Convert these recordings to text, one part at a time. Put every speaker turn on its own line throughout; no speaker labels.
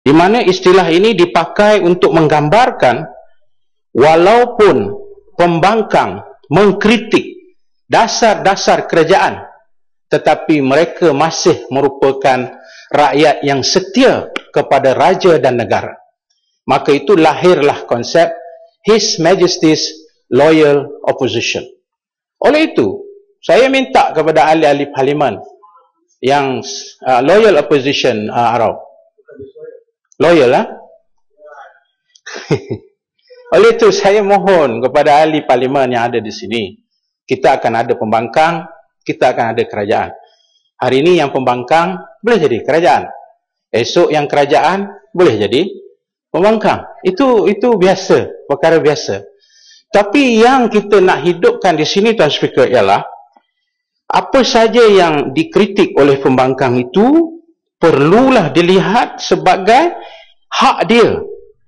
di mana istilah ini dipakai untuk menggambarkan walaupun pembangkang mengkritik dasar-dasar kerajaan, tetapi mereka masih merupakan rakyat yang setia kepada raja dan negara. Maka itu lahirlah konsep His Majesty's Loyal Opposition. Oleh itu, saya minta kepada ahli-ahli parlimen yang loyal opposition, Arau. Loyal, ha? Oleh itu, saya mohon kepada ahli parlimen yang ada di sini, kita akan ada pembangkang, kita akan ada kerajaan. Hari ini yang pembangkang boleh jadi kerajaan. Esok yang kerajaan boleh jadi pembangkang. Itu biasa, perkara biasa. Tapi yang kita nak hidupkan di sini, Tuan Speaker, ialah apa saja yang dikritik oleh pembangkang itu perlulah dilihat sebagai hak dia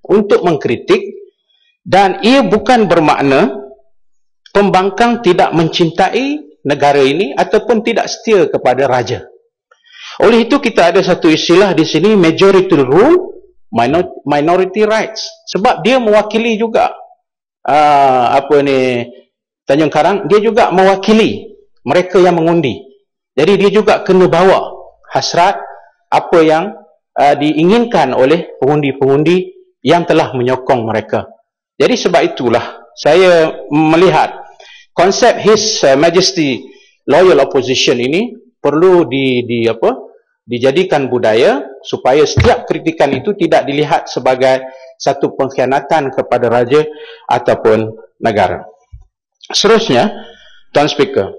untuk mengkritik, dan ia bukan bermakna pembangkang tidak mencintai negara ini ataupun tidak setia kepada raja. Oleh itu kita ada satu istilah di sini, majority rule, minority rights. Sebab dia mewakili juga Tanjung Karang, dia juga mewakili mereka yang mengundi. Jadi dia juga kena bawa hasrat apa yang diinginkan oleh pengundi-pengundi yang telah menyokong mereka. Jadi sebab itulah saya melihat konsep His Majesty Loyal Opposition ini perlu dijadikan budaya supaya setiap kritikan itu tidak dilihat sebagai satu pengkhianatan kepada raja ataupun negara. Seterusnya, Tuan Speaker,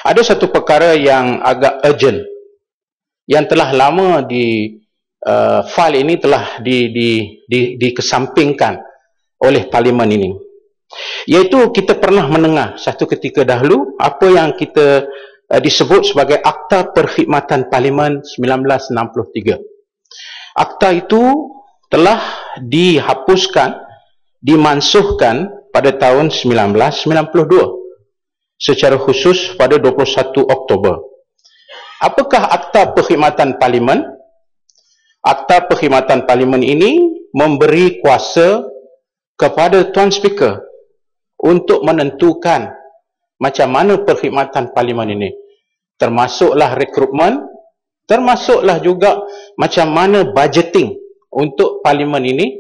ada satu perkara yang agak urgent yang telah lama file ini telah dikesampingkan oleh parlimen ini, iaitu kita pernah mendengar satu ketika dahulu apa yang kita disebut sebagai Akta Perkhidmatan Parlimen 1963. Akta itu telah dihapuskan, dimansuhkan pada tahun 1992 secara khusus pada 21 Oktober. Apakah Akta Perkhidmatan Parlimen? Akta Perkhidmatan Parlimen ini memberi kuasa kepada Tuan Speaker untuk menentukan macam mana perkhidmatan parlimen ini, termasuklah rekrutmen, termasuklah juga macam mana budgeting untuk parlimen ini,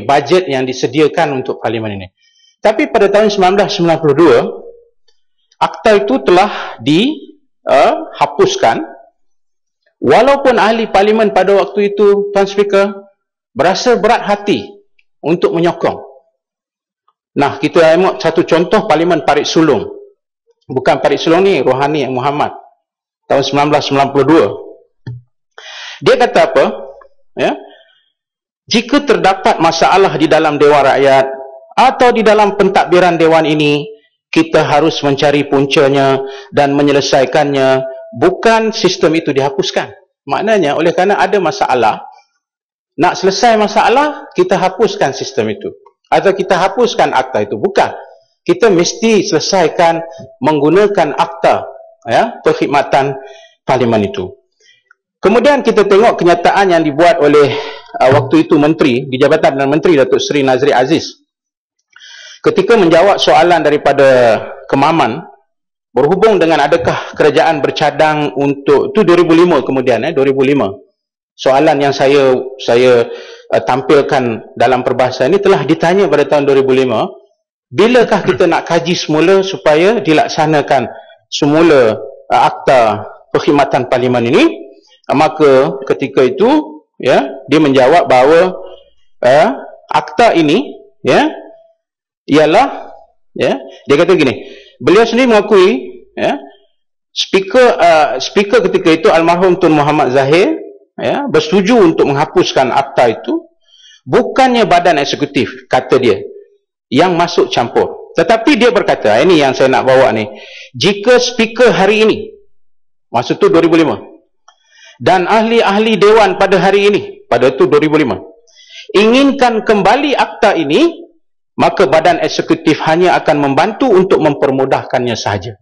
bajet yang disediakan untuk parlimen ini. Tapi pada tahun 1992 akta itu telah dihapuskan, walaupun ahli parlimen pada waktu itu, Tuan Speaker, berasa berat hati untuk menyokong. Nah, kita tengok satu contoh parlimen Parit Sulong. Bukan Parit Sulong ni, Rohani Muhammad, tahun 1992. Dia kata apa? Ya, jika terdapat masalah di dalam Dewan Rakyat atau di dalam pentadbiran Dewan ini, kita harus mencari puncanya dan menyelesaikannya, bukan sistem itu dihapuskan. Maknanya, oleh kerana ada masalah, nak selesai masalah, kita hapuskan sistem itu. Atau kita hapuskan akta itu. Bukan. Kita mesti selesaikan menggunakan akta, ya, perkhidmatan parlimen itu. Kemudian kita tengok kenyataan yang dibuat oleh waktu itu Menteri di Jabatan Perdana Menteri, Datuk Seri Nazri Aziz, ketika menjawab soalan daripada Kemaman berhubung dengan adakah kerajaan bercadang untuk, itu 2005 kemudian, 2005. Soalan yang saya tampilkan dalam perbahasan ini telah ditanya pada tahun 2005, bilakah kita nak kaji semula supaya dilaksanakan semula akta perkhidmatan parlimen ini? Maka ketika itu, ya, dia menjawab bahawa akta ini, ya, ialah, ya, dia kata gini, beliau sendiri mengakui, ya, speaker ketika itu almarhum Tun Muhammad Zahir, ya, bersetuju untuk menghapuskan akta itu. Bukannya badan eksekutif, kata dia, yang masuk campur. Tetapi dia berkata, ini yang saya nak bawa ni, jika speaker hari ini, maksud tu 2005, dan ahli-ahli dewan pada hari ini, pada itu 2005, inginkan kembali akta ini, maka badan eksekutif hanya akan membantu untuk mempermudahkannya sahaja.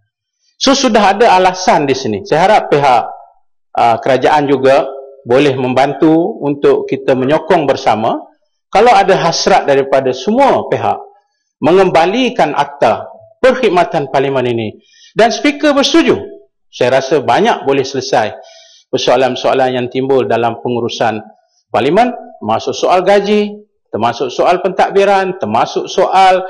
So sudah ada alasan di sini. Saya harap pihak kerajaan juga boleh membantu untuk kita menyokong bersama kalau ada hasrat daripada semua pihak mengembalikan akta perkhidmatan parlimen ini dan speaker bersetuju. Saya rasa banyak boleh selesai persoalan-persoalan yang timbul dalam pengurusan parlimen, termasuk soal gaji, termasuk soal pentadbiran, termasuk soal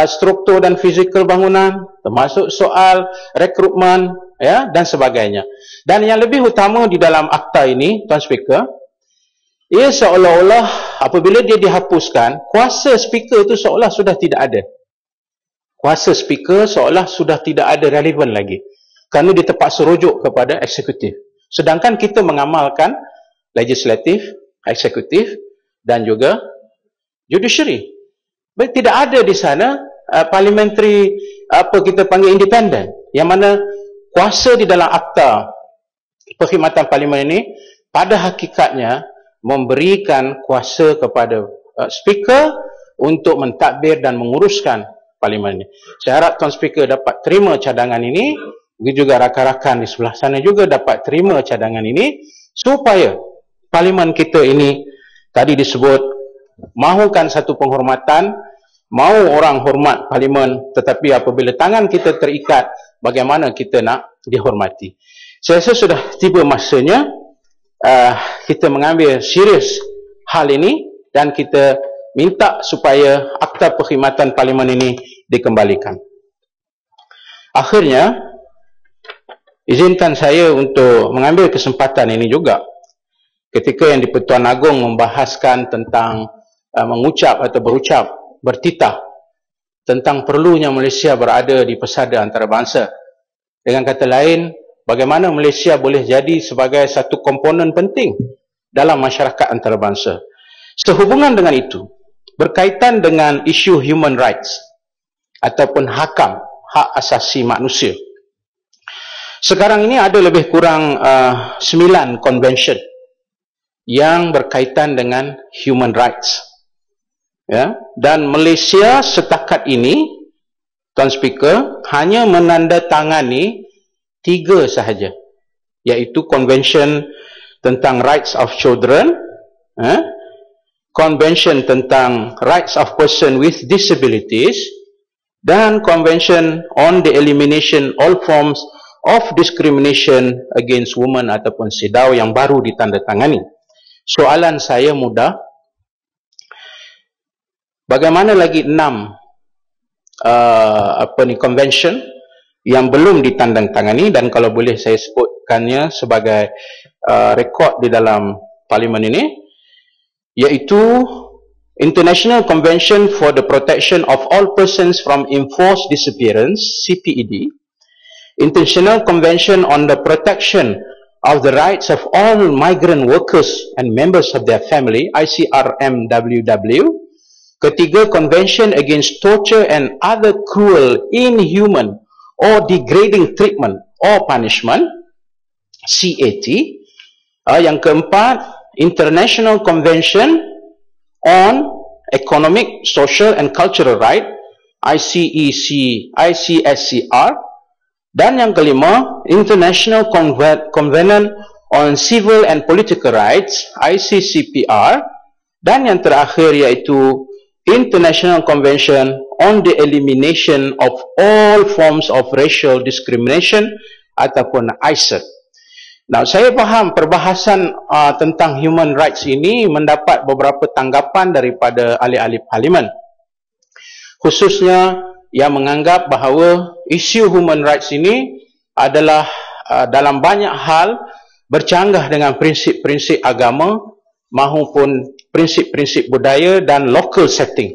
struktur dan fizikal bangunan, termasuk soal rekrutmen, ya, dan sebagainya. Dan yang lebih utama di dalam akta ini, Tuan Speaker, ia seolah-olah apabila dia dihapuskan, kuasa speaker itu seolah sudah tidak ada. Kuasa speaker seolah sudah tidak ada relevan lagi. Kerana dia terpaksa rujuk kepada eksekutif. Sedangkan kita mengamalkan legislatif, eksekutif dan juga judiciary. Tidak ada di sana parliamentary, apa kita panggil independent, yang mana kuasa di dalam akta perkhidmatan parlimen ini pada hakikatnya memberikan kuasa kepada speaker untuk mentadbir dan menguruskan parlimen ini. Saya harap Tuan Speaker dapat terima cadangan ini, juga rakan-rakan di sebelah sana juga dapat terima cadangan ini, supaya parlimen kita ini tadi disebut mahukan satu penghormatan, mahu orang hormat parlimen, tetapi apabila tangan kita terikat, bagaimana kita nak dihormati. Saya rasa sudah tiba masanya kita mengambil serius hal ini dan kita minta supaya akta perkhidmatan parlimen ini dikembalikan. Akhirnya, izinkan saya untuk mengambil kesempatan ini juga ketika yang di-Pertuan Agong membahaskan tentang mengucap atau berucap, bertitah tentang perlunya Malaysia berada di pesada antarabangsa. Dengan kata lain, bagaimana Malaysia boleh jadi sebagai satu komponen penting dalam masyarakat antarabangsa. Sehubungan dengan itu, berkaitan dengan isu human rights ataupun hakam, hak asasi manusia. Sekarang ini ada lebih kurang 9 convention yang berkaitan dengan human rights. Ya, dan Malaysia setakat ini, Tuan Speaker, hanya menandatangani 3 sahaja, iaitu Convention tentang Rights of Children, Convention tentang Rights of Person with Disabilities, dan Convention on the Elimination all Forms of Discrimination against Women ataupun CEDAW yang baru ditandatangani. Soalan saya mudah, bagaimana lagi 6 convention yang belum ditandatangani, dan kalau boleh saya sebutkannya sebagai rekod di dalam parlimen ini, iaitu International Convention for the Protection of All Persons from Enforced Disappearance, CPED, International Convention on the Protection of the Rights of All Migrant Workers and Members of their Family, ICRMWW, ketiga, Convention Against Torture and Other Cruel, Inhuman or Degrading Treatment or Punishment, CAT. Yang keempat, International Convention on Economic, Social and Cultural Right, ICSCR. Dan yang kelima, International Covenant on Civil and Political Rights, ICCPR. Dan yang terakhir iaitu International Convention on the Elimination of All Forms of Racial Discrimination ataupun ICER. Nah, saya faham perbahasan tentang human rights ini mendapat beberapa tanggapan daripada ahli-ahli parlimen, khususnya yang menganggap bahawa isu human rights ini adalah dalam banyak hal bercanggah dengan prinsip-prinsip agama maupun prinsip-prinsip budaya dan local setting.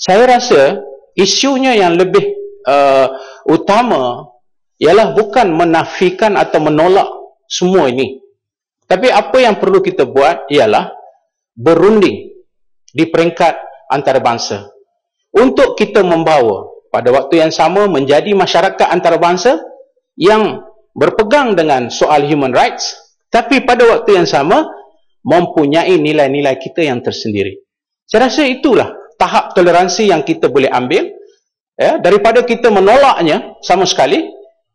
Saya rasa isunya yang lebih utama ialah bukan menafikan atau menolak semua ini. Tapi apa yang perlu kita buat ialah berunding di peringkat antarabangsa untuk kita membawa pada waktu yang sama menjadi masyarakat antarabangsa yang berpegang dengan soal human rights, tapi pada waktu yang sama mempunyai nilai-nilai kita yang tersendiri. Saya rasa itulah tahap toleransi yang kita boleh ambil, ya, daripada kita menolaknya sama sekali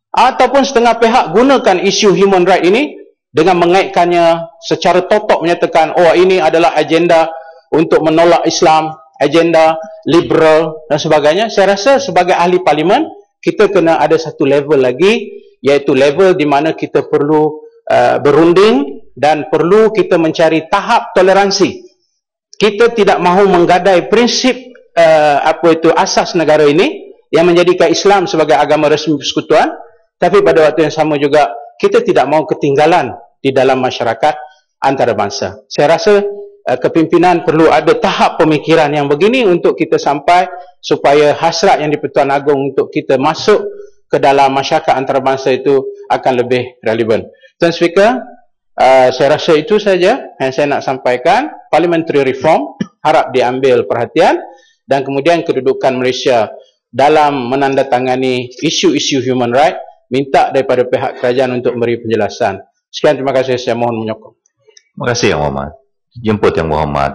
ataupun setengah pihak gunakan isu human right ini dengan mengaitkannya secara totok menyatakan, oh ini adalah agenda untuk menolak Islam, agenda liberal dan sebagainya. Saya rasa sebagai ahli parlimen, kita kena ada satu level lagi, iaitu level di mana kita perlu berunding dan perlu kita mencari tahap toleransi. Kita tidak mahu menggadai prinsip asas negara ini yang menjadikan Islam sebagai agama resmi persekutuan, tapi pada waktu yang sama juga kita tidak mahu ketinggalan di dalam masyarakat antarabangsa. Saya rasa kepimpinan perlu ada tahap pemikiran yang begini untuk kita sampai supaya hasrat yang di-Pertuan Agong untuk kita masuk ke dalam masyarakat antarabangsa itu akan lebih relevan. Tuan Speaker, saya rasa itu saja yang saya nak sampaikan. Parliamentary reform harap diambil perhatian, dan kemudian kedudukan Malaysia dalam menandatangani isu-isu human right, minta daripada pihak kerajaan untuk memberi penjelasan. Sekian, terima kasih, saya mohon menyokong.
Terima kasih Yang Berhormat. Jemput Yang Berhormat